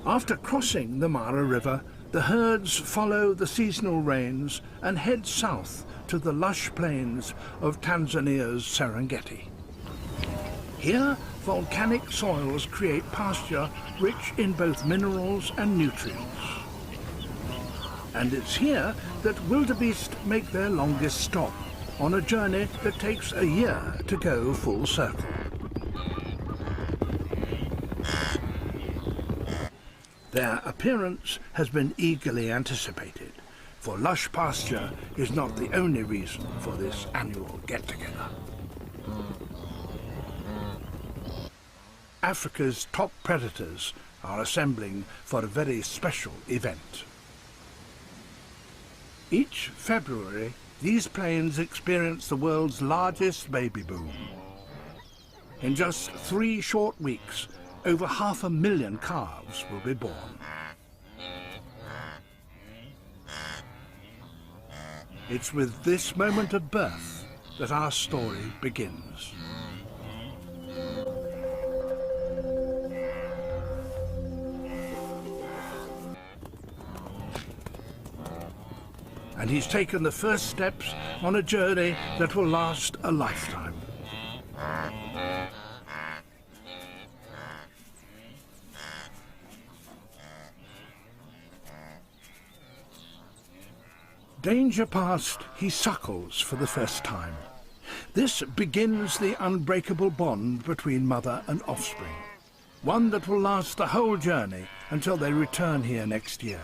After crossing the Mara River, the herds follow the seasonal rains and head south to the lush plains of Tanzania's Serengeti. Here, volcanic soils create pasture rich in both minerals and nutrients. And it's here that wildebeest make their longest stop, on a journey that takes a year to go full circle. Their appearance has been eagerly anticipated, for lush pasture is not the only reason for this annual get-together. Africa's top predators are assembling for a very special event. Each February, these plains experience the world's largest baby boom. In just 3 short weeks, over 500,000 calves will be born. It's with this moment of birth that our story begins. And he's taken the first steps on a journey that will last a lifetime. Danger past, he suckles for the first time. This begins the unbreakable bond between mother and offspring, one that will last the whole journey until they return here next year.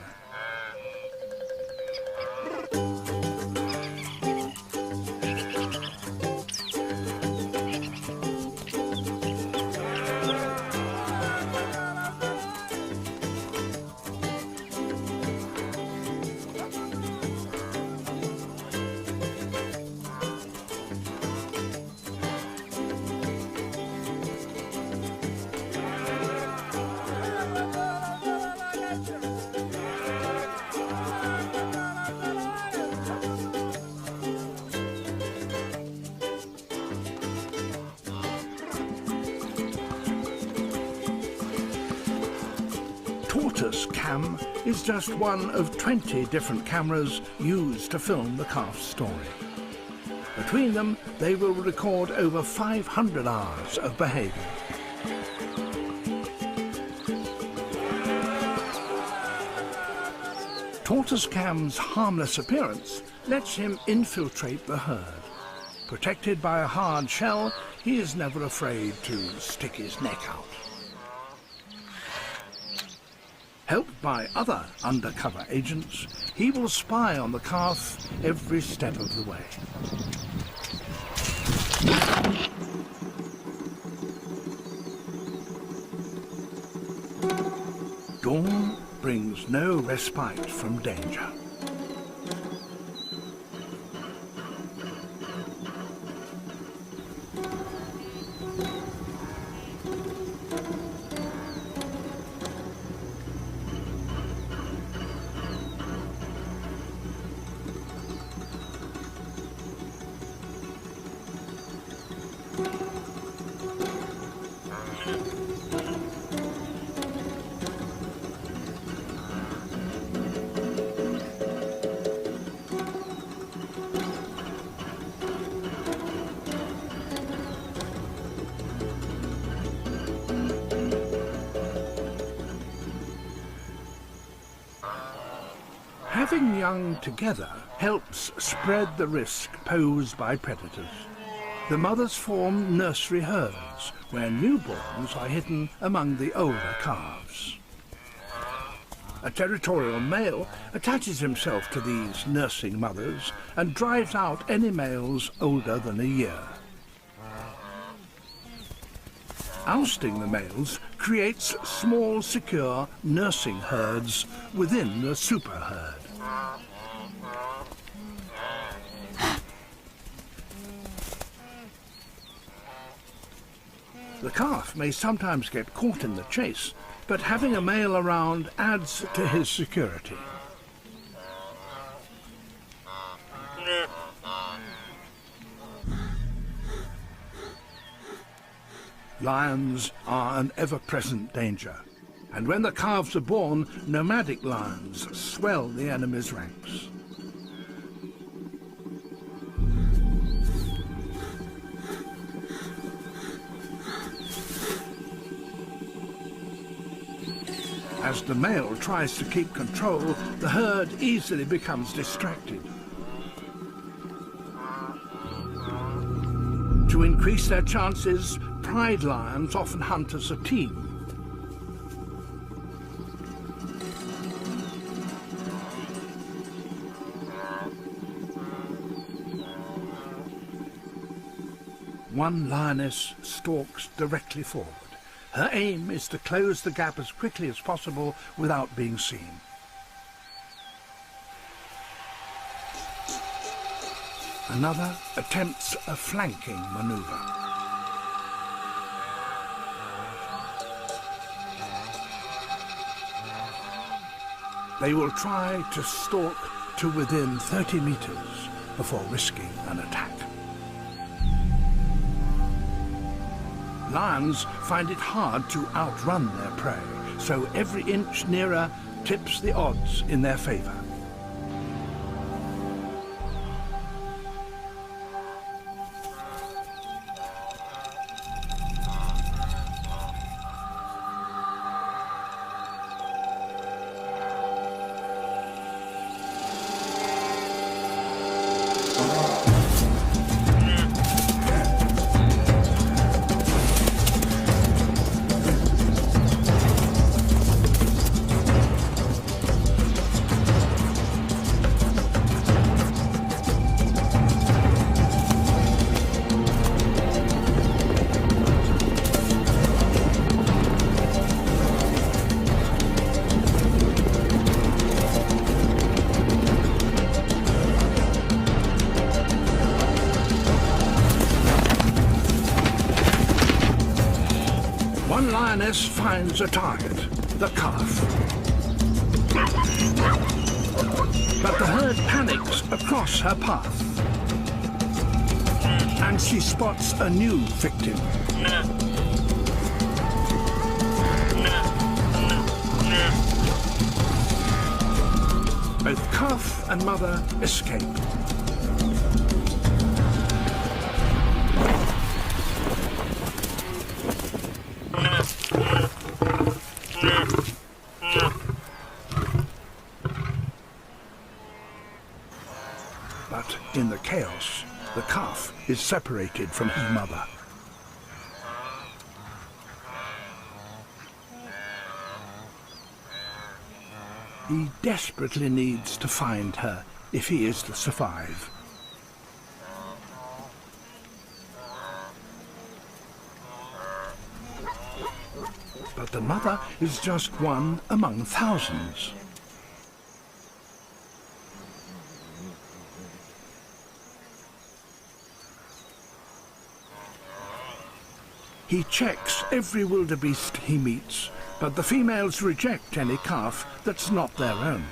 Tortoise cam is just one of 20 different cameras used to film the calf's story. Between them, they will record over 500 hours of behavior. Tortoise cam's harmless appearance lets him infiltrate the herd. Protected by a hard shell, he is never afraid to stick his neck out. Helped by other undercover agents, he will spy on the calf every step of the way. Dawn brings no respite from danger. Having young together helps spread the risk posed by predators. The mothers form nursery herds, where newborns are hidden among the older calves. A territorial male attaches himself to these nursing mothers and drives out any males older than a year. Ousting the males creates small, secure nursing herds within the super herd. The calf may sometimes get caught in the chase, but having a male around adds to his security. Lions are an ever-present danger. And when the calves are born, nomadic lions swell the enemy's ranks. As the male tries to keep control, the herd easily becomes distracted. To increase their chances, pride lions often hunt as a team. One lioness stalks directly forward. Her aim is to close the gap as quickly as possible without being seen. Another attempts a flanking maneuver. They will try to stalk to within 30 meters before risking an attack. Lions find it hard to outrun their prey, so every inch nearer tips the odds in their favor. One lioness finds a target, the calf. But the herd panics across her path, and she spots a new victim. Both calf and mother escape. But in the chaos, the calf is separated from his mother. He desperately needs to find her if he is to survive. But the mother is just one among thousands. He checks every wildebeest he meets, but the females reject any calf that's not their own.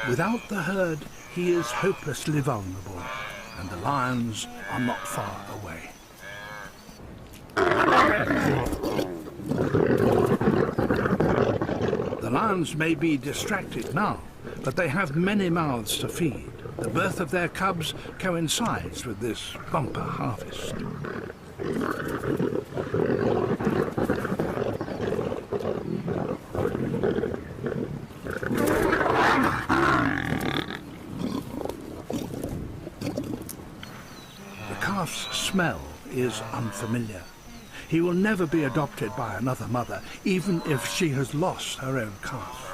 Without the herd, he is hopelessly vulnerable, and the lions are not far away. The lions may be distracted now, but they have many mouths to feed. The birth of their cubs coincides with this bumper harvest. The calf's smell is unfamiliar. He will never be adopted by another mother, even if she has lost her own calf.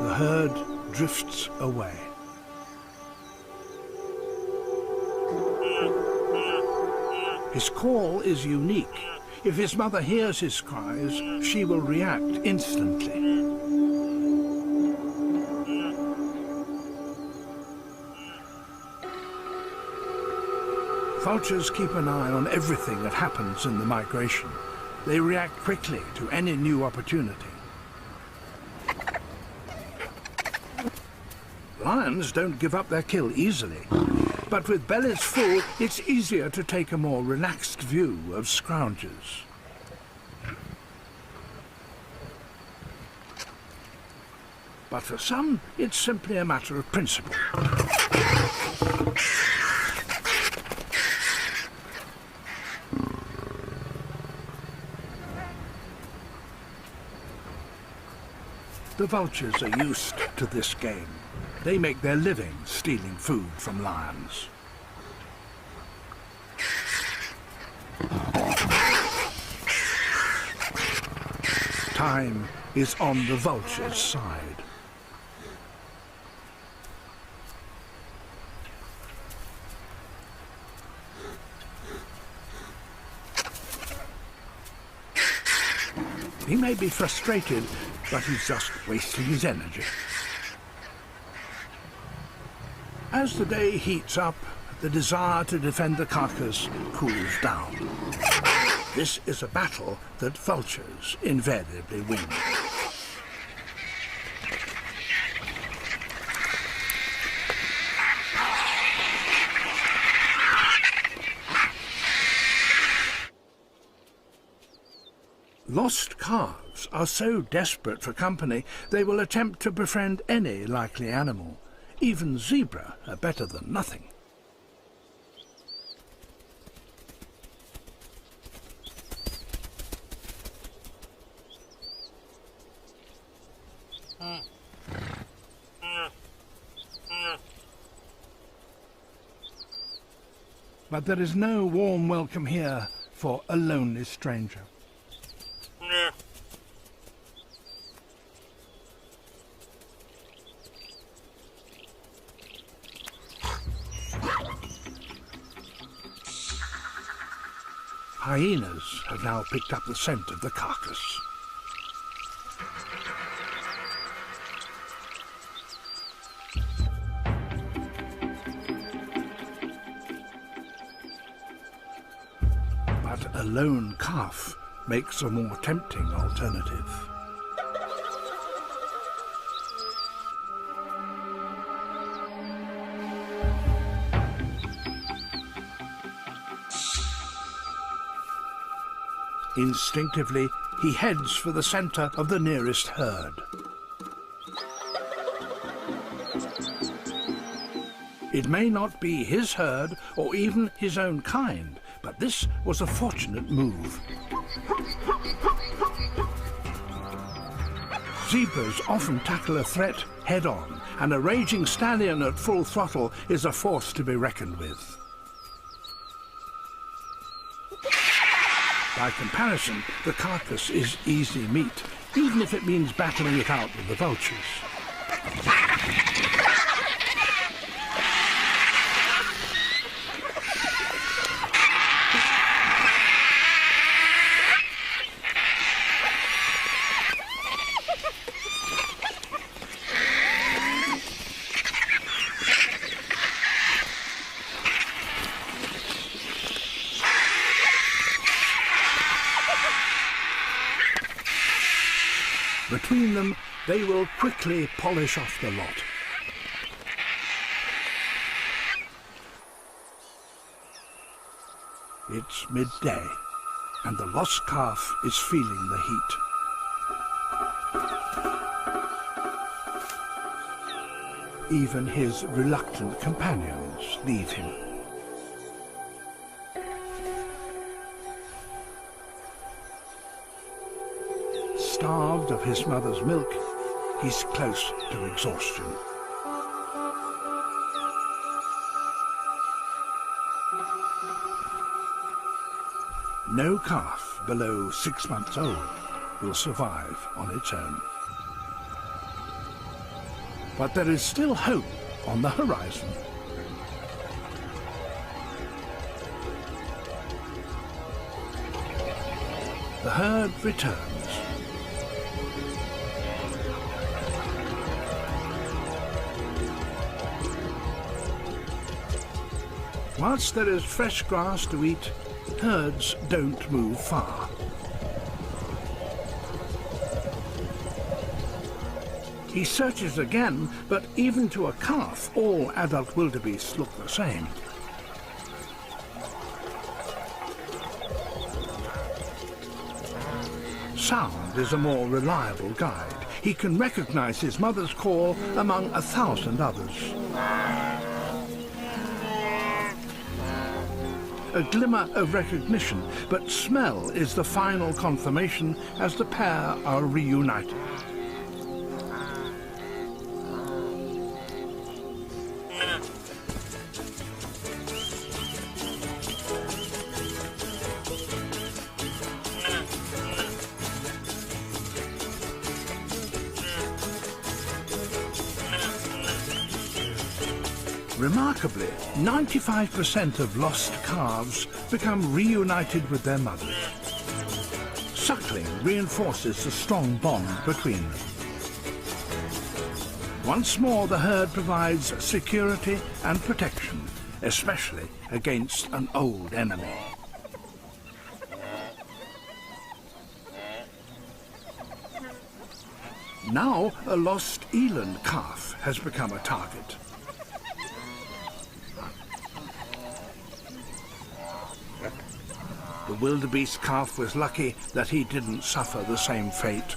The herd drifts away. His call is unique. If his mother hears his cries, she will react instantly. Vultures keep an eye on everything that happens in the migration. They react quickly to any new opportunity. Lions don't give up their kill easily, but with bellies full, it's easier to take a more relaxed view of scroungers. But for some, it's simply a matter of principle. The vultures are used to this game. They make their living stealing food from lions. Time is on the vulture's side. He may be frustrated, but he's just wasting his energy. As the day heats up, the desire to defend the carcass cools down. This is a battle that vultures invariably win. Lost calves are so desperate for company, they will attempt to befriend any likely animal. Even zebra are better than nothing. But there is no warm welcome here for a lonely stranger. Hyenas have now picked up the scent of the carcass. But a lone calf makes a more tempting alternative. Instinctively, he heads for the center of the nearest herd. It may not be his herd or even his own kind, but this was a fortunate move. Zebras often tackle a threat head-on, and a raging stallion at full throttle is a force to be reckoned with. By comparison, the carcass is easy meat, even if it means battling it out with the vultures. Between them, they will quickly polish off the lot. It's midday, and the lost calf is feeling the heat. Even his reluctant companions leave him. Starved of his mother's milk, he's close to exhaustion. No calf below 6 months old will survive on its own. But there is still hope on the horizon. the herd returns. Whilst there is fresh grass to eat, herds don't move far. He searches again, but even to a calf, all adult wildebeests look the same. Sound is a more reliable guide. He can recognize his mother's call among 1,000 others. A glimmer of recognition, but smell is the final confirmation as the pair are reunited. Remarkably, 95% of lost calves become reunited with their mothers. Suckling reinforces the strong bond between them. Once more, the herd provides security and protection, especially against an old enemy. Now, a lost eland calf has become a target. The wildebeest calf was lucky that he didn't suffer the same fate.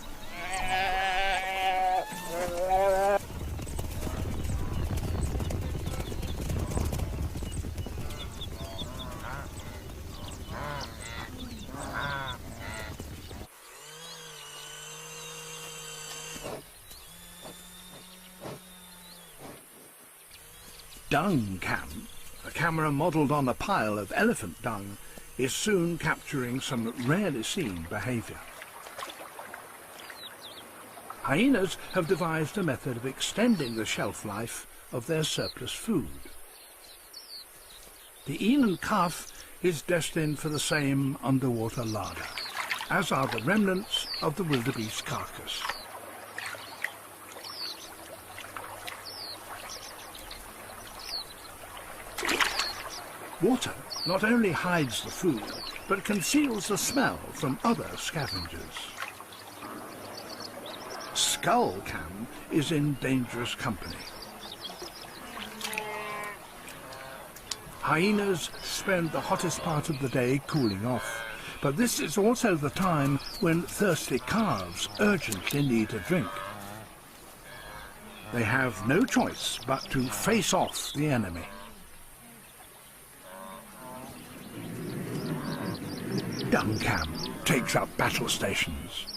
Dung cam, a camera modelled on a pile of elephant dung, is soon capturing some rarely seen behaviour. Hyenas have devised a method of extending the shelf life of their surplus food. The eland calf is destined for the same underwater larder, as are the remnants of the wildebeest carcass. Water not only hides the food, but conceals the smell from other scavengers. Skull cam is in dangerous company. Hyenas spend the hottest part of the day cooling off, but this is also the time when thirsty calves urgently need a drink. They have no choice but to face off the enemy. Dung cam takes up battle stations,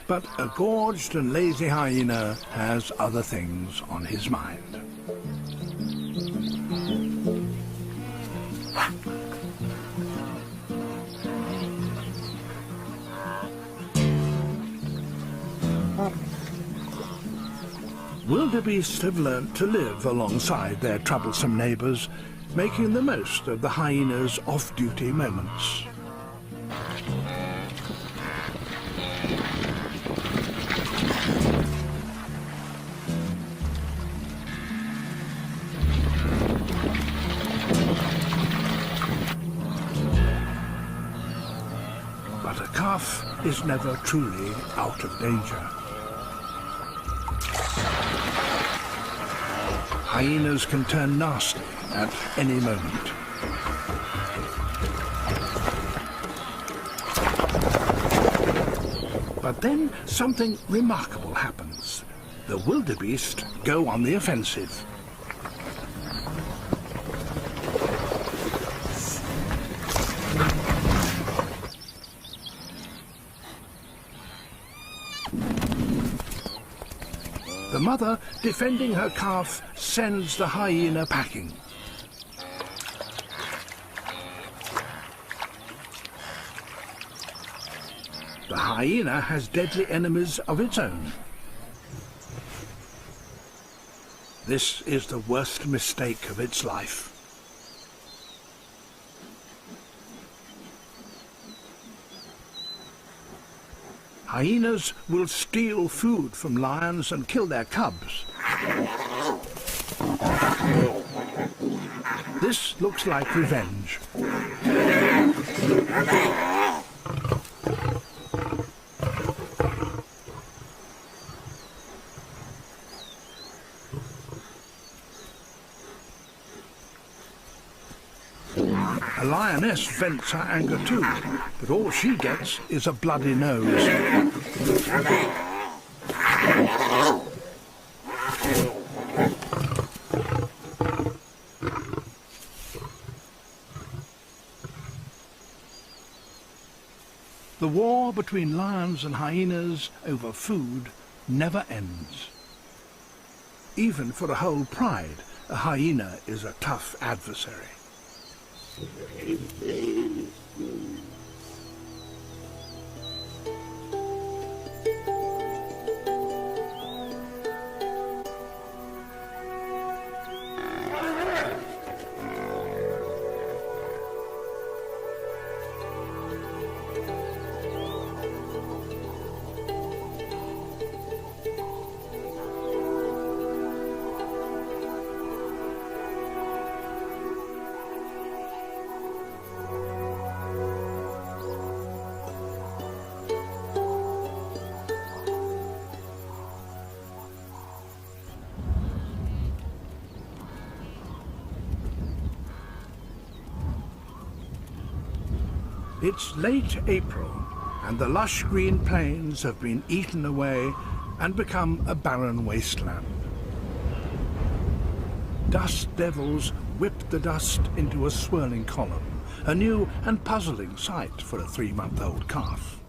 but a gorged and lazy hyena has other things on his mind. Wildebeest have learnt to live alongside their troublesome neighbours, making the most of the hyena's off-duty moments. But a calf is never truly out of danger. Hyenas can turn nasty at any moment. But then something remarkable happens. The wildebeest go on the offensive. The mother, defending her calf, sends the hyena packing. The hyena has deadly enemies of its own. This is the worst mistake of its life. Hyenas will steal food from lions and kill their cubs. This looks like revenge. A lioness vents her anger too, but all she gets is a bloody nose. The war between lions and hyenas over food never ends. Even for a whole pride, a hyena is a tough adversary. It's late April, and the lush green plains have been eaten away and become a barren wasteland. Dust devils whip the dust into a swirling column, a new and puzzling sight for a 3-month-old calf.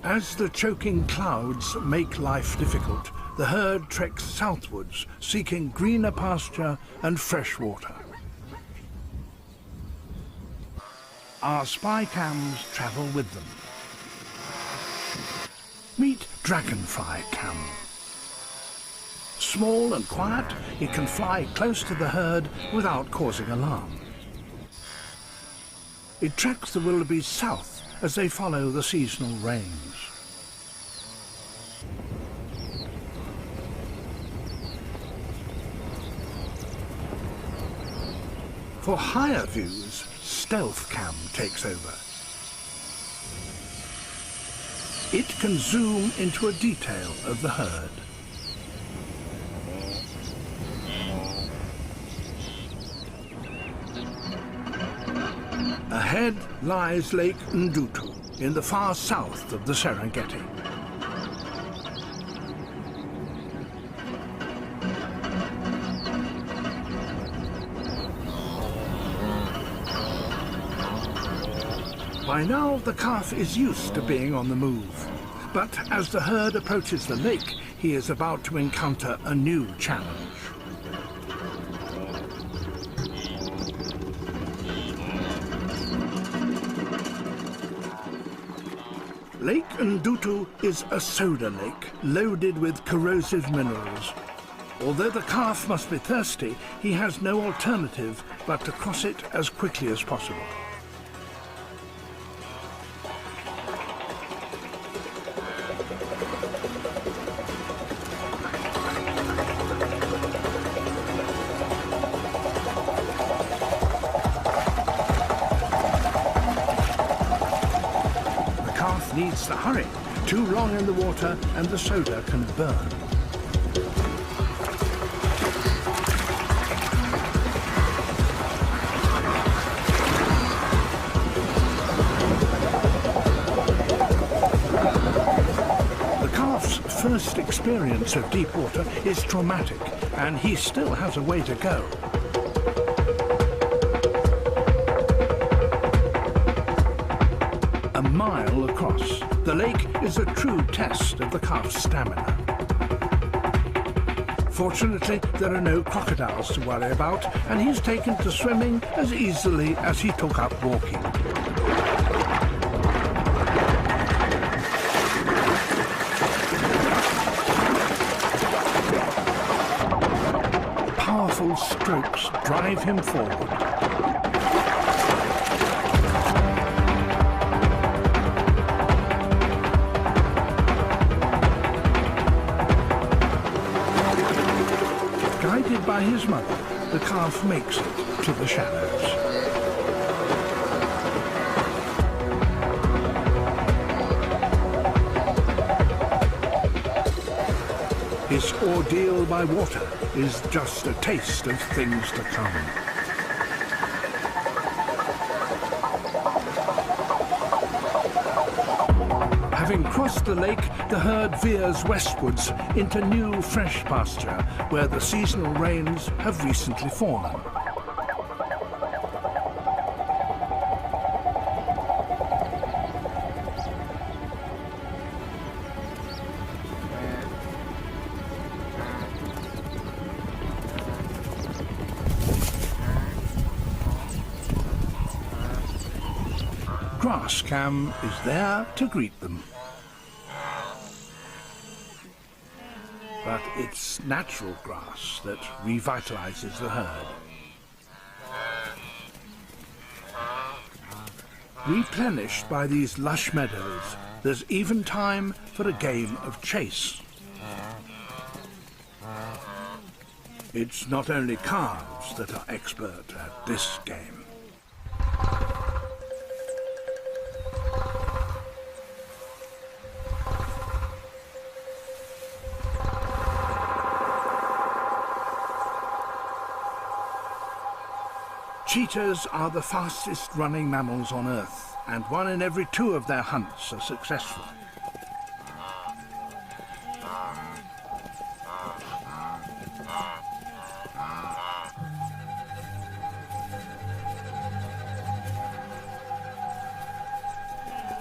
As the choking clouds make life difficult, the herd treks southwards, seeking greener pasture and fresh water. Our spy cams travel with them. Meet Dragonfly Cam. Small and quiet, it can fly close to the herd without causing alarm. It tracks the wildebeest south as they follow the seasonal rains. For higher views, Stealth Cam takes over. It can zoom into a detail of the herd. Ahead lies Lake Ntudu in the far south of the Serengeti. By now, the calf is used to being on the move. But as the herd approaches the lake, he is about to encounter a new challenge. Lake Ntudu is a soda lake loaded with corrosive minerals. Although the calf must be thirsty, he has no alternative but to cross it as quickly as possible. Needs to hurry. Too long in the water and the soda can burn. The calf's first experience of deep water is traumatic, and he still has a way to go. A mile across, the lake is a true test of the calf's stamina. Fortunately, there are no crocodiles to worry about, and he's taken to swimming as easily as he took up walking. Powerful strokes drive him forward. Guided by his mother, the calf makes it to the shadows. His ordeal by water is just a taste of things to come. Having crossed the lake, the herd veers westwards into new fresh pasture where the seasonal rains have recently fallen. Grass cam is there to greet them. But it's natural grass that revitalizes the herd. Replenished by these lush meadows, there's even time for a game of chase. It's not only calves that are expert at this game. Cheetahs are the fastest running mammals on Earth, and 1 in every 2 of their hunts are successful.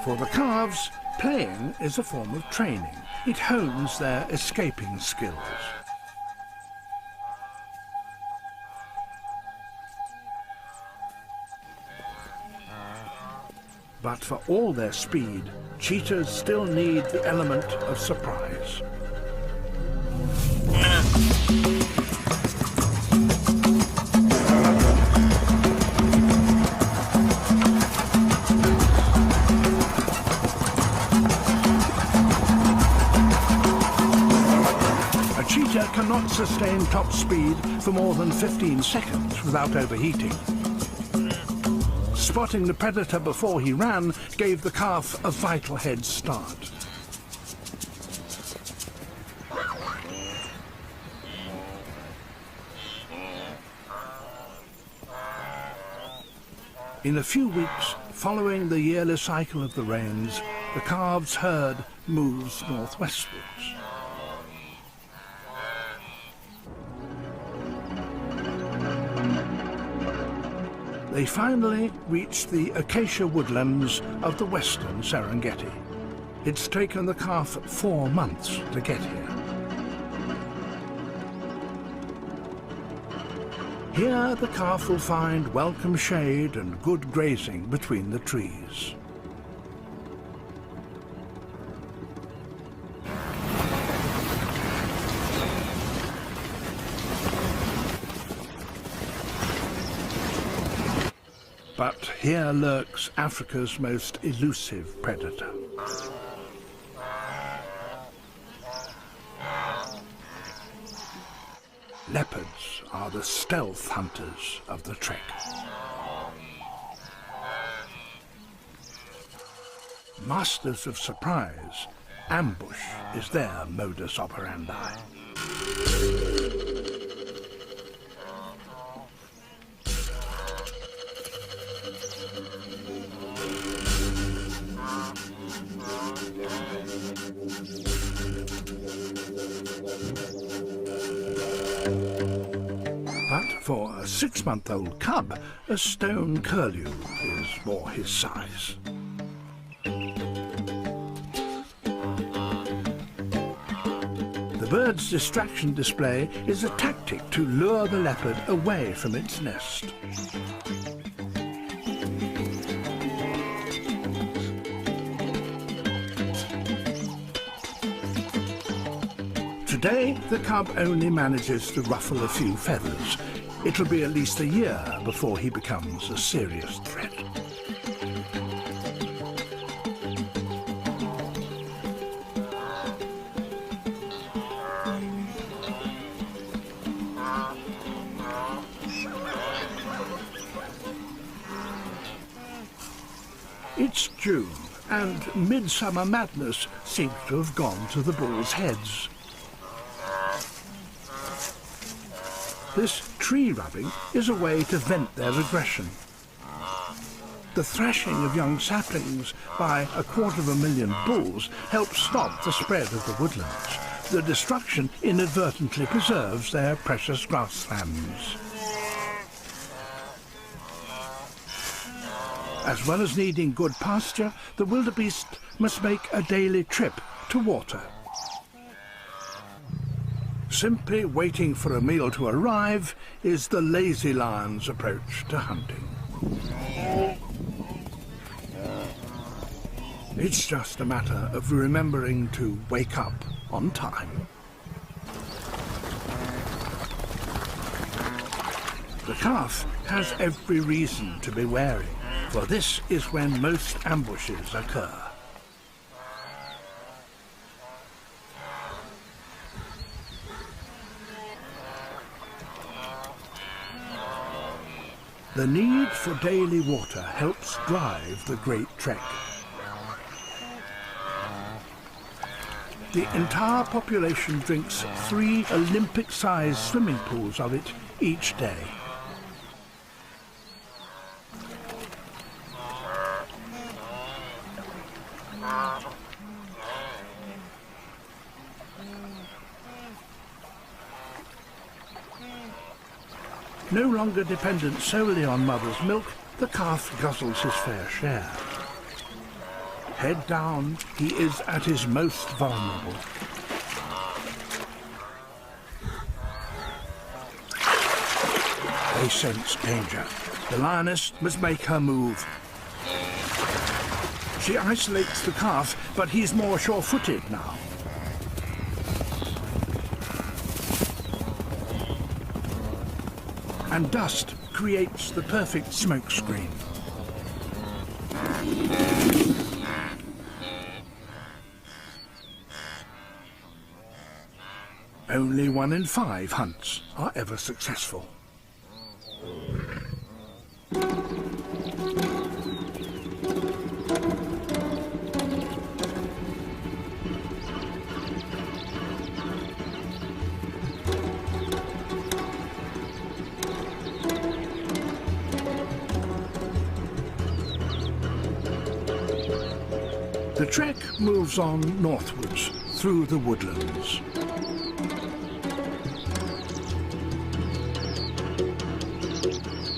For the calves, playing is a form of training. It hones their escaping skills. But for all their speed, cheetahs still need the element of surprise. A cheetah cannot sustain top speed for more than 15 seconds without overheating. Spotting the predator before he ran gave the calf a vital head start. In a few weeks, following the yearly cycle of the rains, the calves' herd moves northwestwards. They finally reach the acacia woodlands of the western Serengeti. It's taken the calf 4 months to get here. Here the calf will find welcome shade and good grazing between the trees. But here lurks Africa's most elusive predator. Leopards are the stealth hunters of the trek. Masters of surprise, ambush is their modus operandi. But for a 6-month-old cub, a stone curlew is more his size. The bird bird's distraction display is a tactic to lure the leopard away from its nest. Today, the cub only manages to ruffle a few feathers. It'll be at least a year before he becomes a serious threat. It's June, and midsummer madness seems to have gone to the bulls' heads. This tree rubbing is a way to vent their aggression. The thrashing of young saplings by 250,000 bulls helps stop the spread of the woodlands. The destruction inadvertently preserves their precious grasslands. As well as needing good pasture, the wildebeest must make a daily trip to water. Simply waiting for a meal to arrive is the lazy lion's approach to hunting. It's just a matter of remembering to wake up on time. The calf has every reason to be wary, for this is when most ambushes occur. The need for daily water helps drive the great trek. The entire population drinks 3 Olympic-sized swimming pools of it each day. No longer dependent solely on mother's milk, the calf guzzles his fair share. Head down, he is at his most vulnerable. They sense danger. The lioness must make her move. She isolates the calf, but he's more sure-footed now. And dust creates the perfect smokescreen. Only 1 in 5 hunts are ever successful. The trek moves on northwards through the woodlands.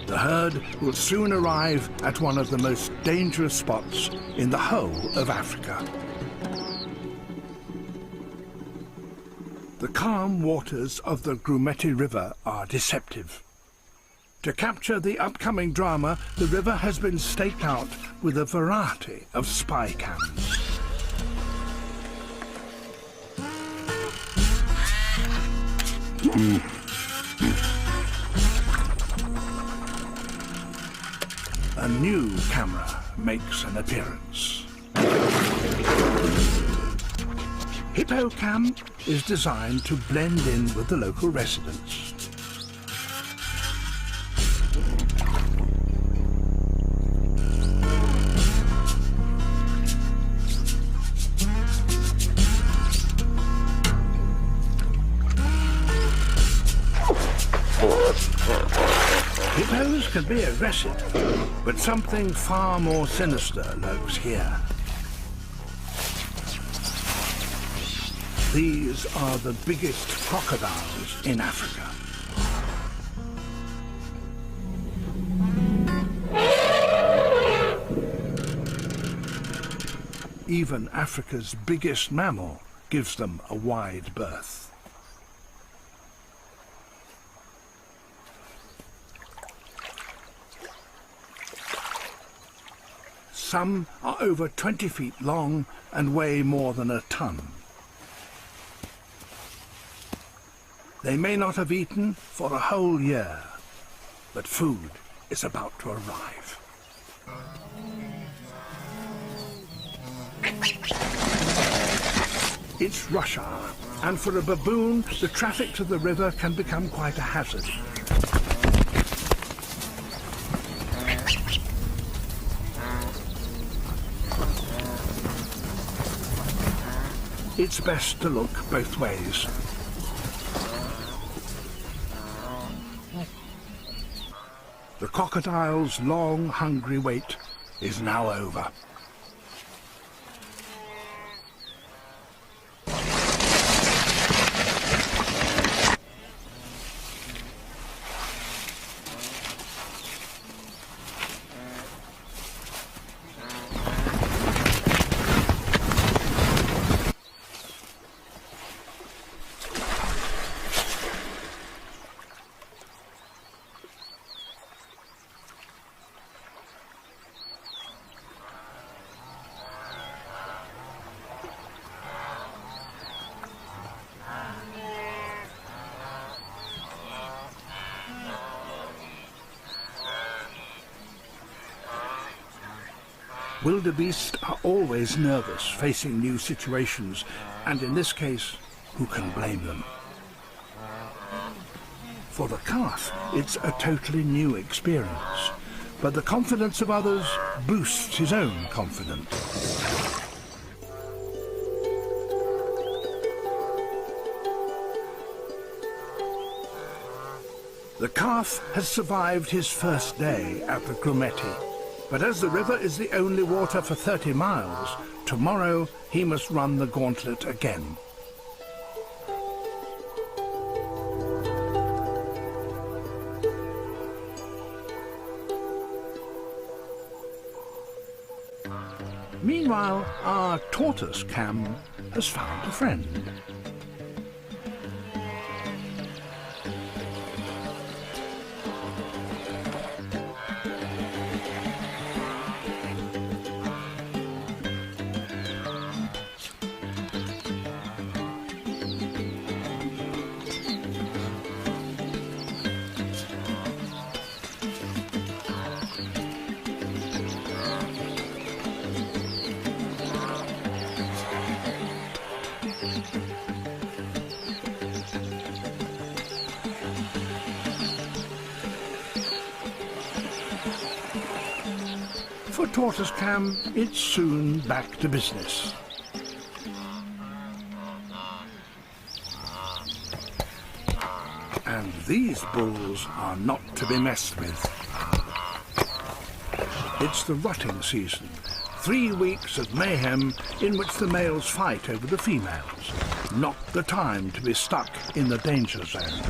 The herd will soon arrive at one of the most dangerous spots in the whole of Africa. The calm waters of the Grumeti River are deceptive. To capture the upcoming drama, the river has been staked out with a variety of spy cams. A new camera makes an appearance. HippoCam is designed to blend in with the local residents. Hippos can be aggressive, but something far more sinister lurks here. These are the biggest crocodiles in Africa. Even Africa's biggest mammal gives them a wide berth. Some are over 20 feet long and weigh more than a ton. They may not have eaten for a whole year, but food is about to arrive. It's rush hour, and for a baboon, the traffic to the river can become quite a hazard. It's best to look both ways. The crocodile's long, hungry wait is now over. Wildebeest are always nervous facing new situations, and in this case, who can blame them? For the calf, it's a totally new experience, but the confidence of others boosts his own confidence. The calf has survived his first day at the Serengeti. But as the river is the only water for 30 miles, tomorrow he must run the gauntlet again. Meanwhile, our tortoise Cam has found a friend. For Tortoise Cam, it's soon back to business. And these bulls are not to be messed with. It's the rutting season, 3 weeks of mayhem in which the males fight over the females. Not the time to be stuck in the danger zone.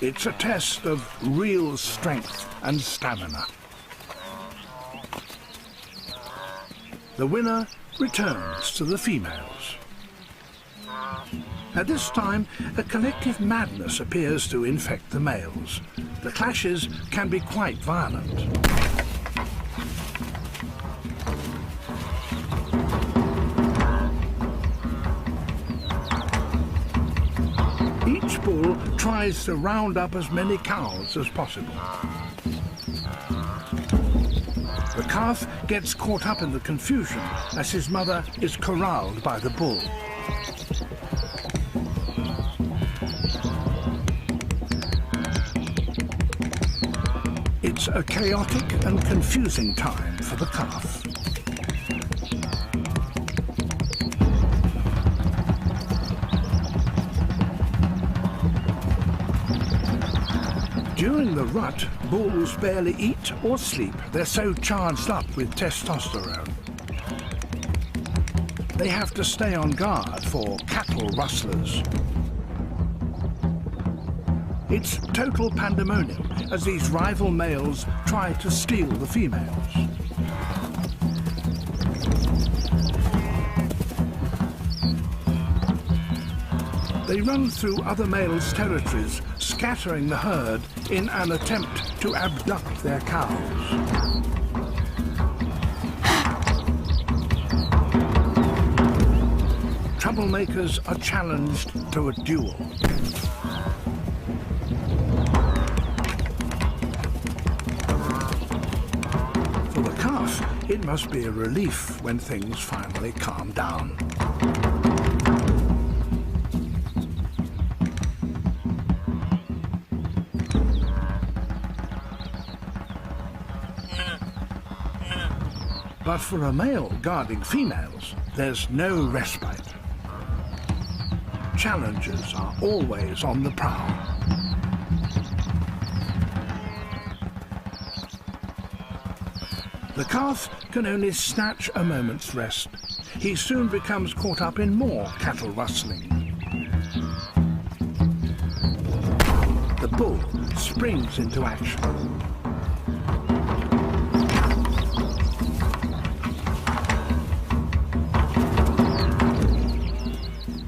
It's a test of real strength and stamina. The winner returns to the females. At this time, a collective madness appears to infect the males. The clashes can be quite violent. Each bull tries to round up as many cows as possible. The calf gets caught up in the confusion as his mother is corralled by the bull. It's a chaotic and confusing time for the calf. During the rut, bulls barely eat or sleep. They're so charged up with testosterone. They have to stay on guard for cattle rustlers. It's total pandemonium as these rival males try to steal the females. They run through other males' territories, scattering the herd in an attempt to abduct their cows. Troublemakers are challenged to a duel. For the calf, it must be a relief when things finally calm down. But for a male guarding females, there's no respite. Challengers are always on the prowl. The calf can only snatch a moment's rest. He soon becomes caught up in more cattle rustling. The bull springs into action.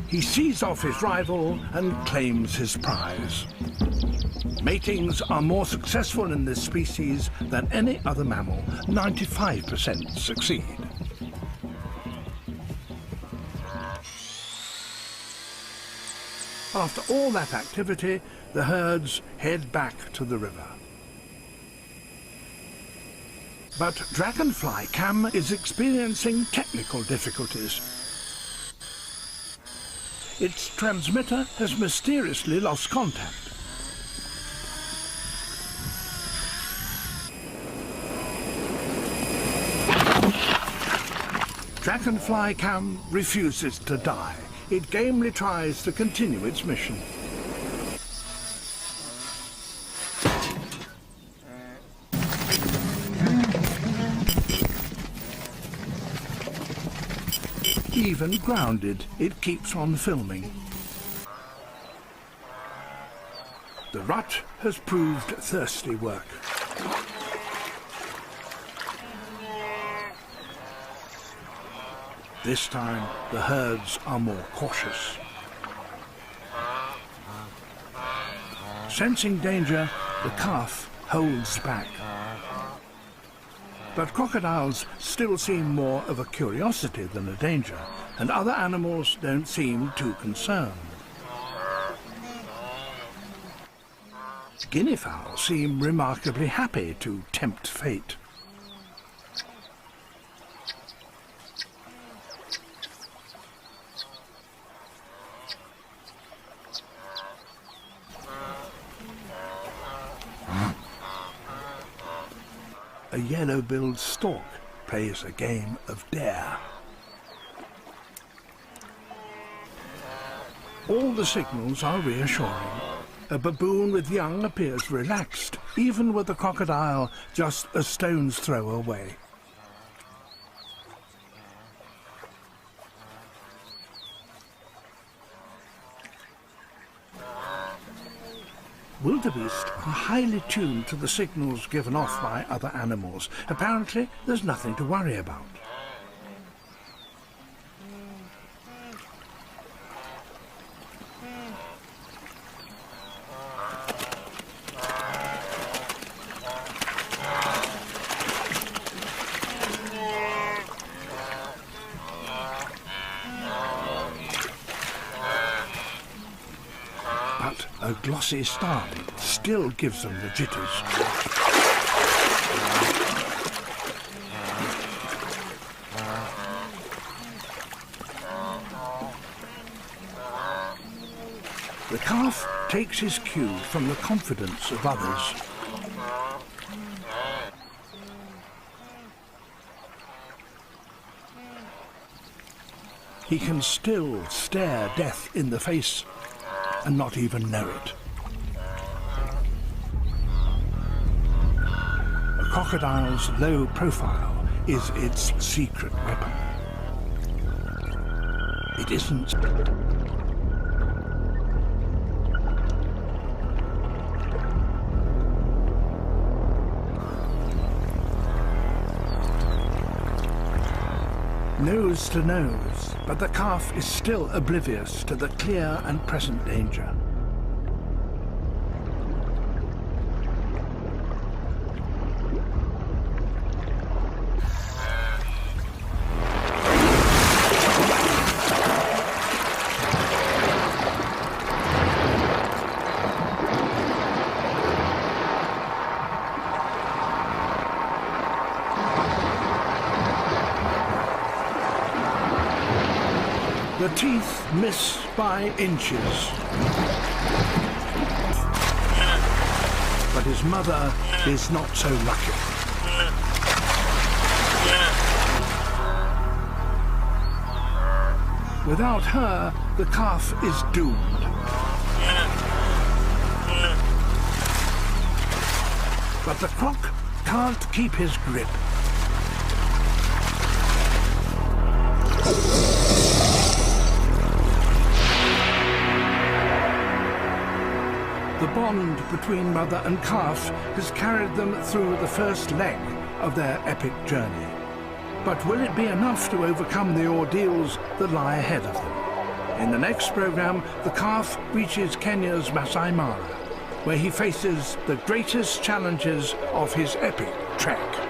He sees off his rival and claims his prize. Matings are more successful in this species than any other mammal. 95% succeed. After all that activity, the herds head back to the river. But Dragonfly Cam is experiencing technical difficulties. Its transmitter has mysteriously lost contact. Dragonfly Cam refuses to die. It gamely tries to continue its mission. Even grounded, it keeps on filming. The rut has proved thirsty work. This time, the herds are more cautious. Sensing danger, the calf holds back. But crocodiles still seem more of a curiosity than a danger, and other animals don't seem too concerned. Guinea fowl seem remarkably happy to tempt fate. A yellow-billed stork plays a game of dare. All the signals are reassuring. A baboon with young appears relaxed, even with the crocodile just a stone's throw away. Wildebeest are highly tuned to the signals given off by other animals. Apparently, there's nothing to worry about. But a glossy starling still gives them the jitters. The calf takes his cue from the confidence of others. He can still stare death in the face and not even know it. A crocodile's low profile is its secret weapon. It isn't. Nose to nose, but the calf is still oblivious to the clear and present danger. The teeth miss by inches. But his mother is not so lucky. Without her, the calf is doomed. But the croc can't keep his grip. The bond between mother and calf has carried them through the first leg of their epic journey. But will it be enough to overcome the ordeals that lie ahead of them? In the next program, the calf reaches Kenya's Masai Mara, where he faces the greatest challenges of his epic trek.